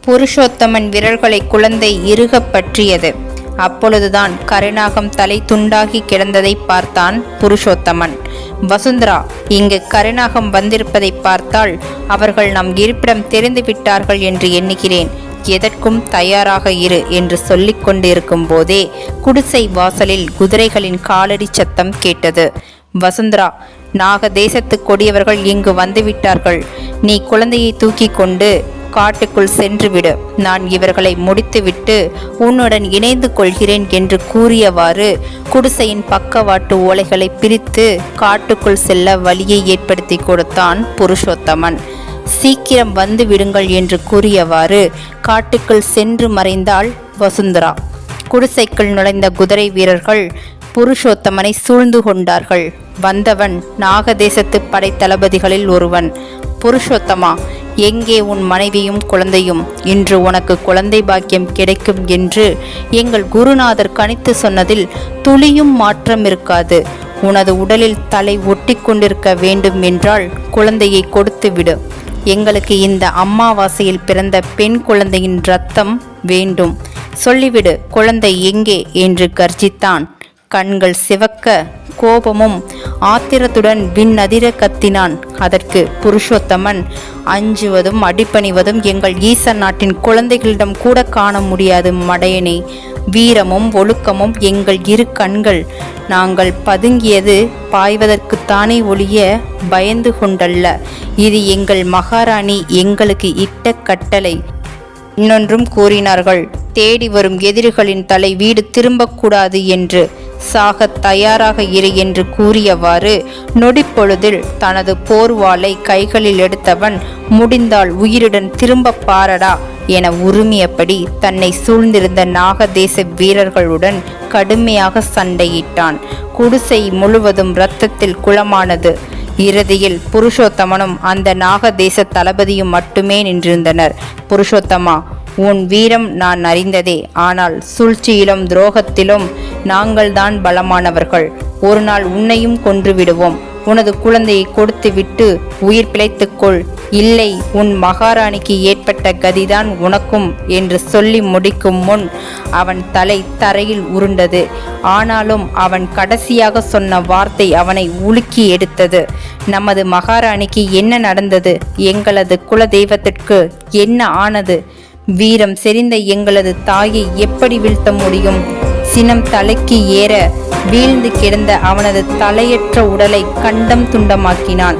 புருஷோத்தமன் விரல்களை குழந்தை இறுகப் பற்றியது. அப்பொழுதுதான் கருநாகம் தலை துண்டாகி கிடந்ததை பார்த்தான் புருஷோத்தமன். வசுந்தரா, இங்கு கருநாகம் வந்திருப்பதை பார்த்தால் அவர்கள் நம் இருப்பிடம் தெரிந்து விட்டார்கள் என்று எண்ணுகிறேன். எதற்கும் தயாராக இரு என்று சொல்லிக் கொண்டிருக்கும் போதே குடிசை வாசலில் குதிரைகளின் காலடி சத்தம் கேட்டது. வசுந்தரா, நாக தேசத்து கொடியவர்கள் இங்கு வந்துவிட்டார்கள். நீ குழந்தையை தூக்கி கொண்டு காட்டுக்குள் சென்றுவிடு. நான் இவர்களை முடித்துவிட்டு உன்னுடன் இணைந்து கொள்கிறேன் என்று கூறியவாறு குடிசையின் பக்கவாட்டு ஓலைகளை பிரித்து காட்டுக்குள் செல்ல வழியை ஏற்படுத்தி கொடுத்தான் புருஷோத்தமன். சீக்கிரம் வந்து விடுங்கள் என்று கூறியவாறு காட்டுக்குள் சென்று மறைந்தாள் வசுந்தரா. குடிசைக்குள் நுழைந்த குதிரை வீரர்கள் புருஷோத்தமனை சூழ்ந்து கொண்டார்கள். வந்தவன் நாகதேசத்து படை தளபதிகளில் ஒருவன். புருஷோத்தமா, எங்கே உன் மனைவியும் குழந்தையும்? இன்று உனக்கு குழந்தை பாக்கியம் கிடைக்கும் என்று எங்கள் குருநாதர் கணித்து சொன்னதில் துளியும் மாற்றம் இருக்காது. உனது உடலில் தலை ஒட்டி கொண்டிருக்க வேண்டும் என்றால் குழந்தையை கொடுத்து விடு. எங்களுக்கு இந்த அம்மாவாசையில் பிறந்த பெண் குழந்தையின் இரத்தம் வேண்டும். சொல்லிவிடு, குழந்தை எங்கே என்று கர்ஜித்தான். கண்கள் சிவக்க கோபமும் ஆத்திரத்துடன் விண்ணதிர கத்தினான். அதற்கு புருஷோத்தமன், அஞ்சுவதும் அடிப்பணிவதும் எங்கள் ஈசன் நாட்டின் குழந்தைகளிடம் கூட காண முடியாது மடையனே. வீரமும் ஒழுக்கமும் எங்கள் இரு கண்கள். நாங்கள் பதுங்கியது பாய்வதற்குத்தானே ஒழிய பயந்து கொண்டல்ல. இது எங்கள் மகாராணி எங்களுக்கு இட்ட கட்டளை. இன்னொன்றும் கூறினார்கள், தேடி வரும் எதிரிகளின் தலை வீடு திரும்பக்கூடாது என்று. சாக தயாராக இரு என்று கூறியவாறு நொடிப்பொழுதில் தனது போர்வாளை கைகளில் எடுத்தவன், முடிந்தால் உயிருடன் திரும்ப பாரடா என உருமியபடி தன்னை சூழ்ந்திருந்த நாகதேச வீரர்களுடன் கடுமையாக சண்டையிட்டான். குடிசை முழுவதும் இரத்தத்தில் குளமானது. இறுதியில் புருஷோத்தமனும் அந்த நாகதேச தளபதியும் மட்டுமே நின்றிருந்தனர். புருஷோத்தமா, உன் வீரம் நான் அறிந்ததே. ஆனால் சூழ்ச்சியிலும் துரோகத்திலும் நாங்கள்தான் பலமானவர்கள். ஒரு நாள் உன்னையும் கொன்று விடுவோம். உனது குழந்தையை கொடுத்து விட்டு உயிர் பிழைத்துக்கொள். இல்லை, உன் மகாராணிக்கு ஏற்பட்ட கதிதான் உனக்கும் என்று சொல்லி முடிக்கும் முன் அவன் தலை தரையில் உருண்டது. ஆனாலும் அவன் கடைசியாக சொன்ன வார்த்தை அவனை உலுக்கி எடுத்தது. நமது மகாராணிக்கு என்ன நடந்தது? எங்களது குல தெய்வத்திற்கு என்ன ஆனது? வீரம் செறிந்த எங்களது தாயை எப்படி வீழ்த்த முடியும்? சினம் தலைக்கு ஏற வீழ்ந்து கிடந்த அவனது தலையற்ற உடலை கண்டம் துண்டமாக்கினான்.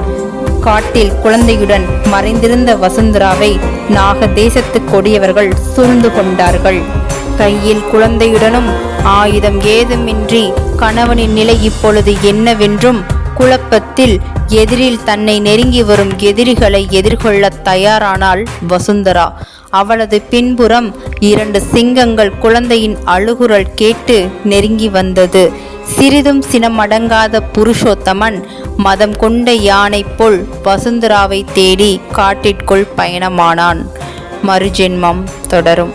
காட்டில் குழந்தையுடன் மறைந்திருந்த வசுந்தராவை நாகதேசத்து கொடியவர்கள் சூழ்ந்து கொண்டார்கள். கையில் குழந்தையுடனும் ஆயுதம் ஏதுமின்றி கணவனின் நிலை இப்பொழுது என்னவென்றும் குழப்பத்தில் எதிரில் தன்னை நெருங்கி வரும் எதிரிகளை எதிர்கொள்ள தயாரானாள் வசுந்தரா. அவளது பின்புறம் 2 சிங்கங்கள் குழந்தையின் அழுகுரல் கேட்டு நெருங்கி வந்தது. சிறிதும் சினமடங்காத புருஷோத்தமன் மதம் கொண்ட யானை போல் வசுந்தராவை தேடி காட்டிற்குள் பயணமானான். மறுஜென்மம் தொடரும்.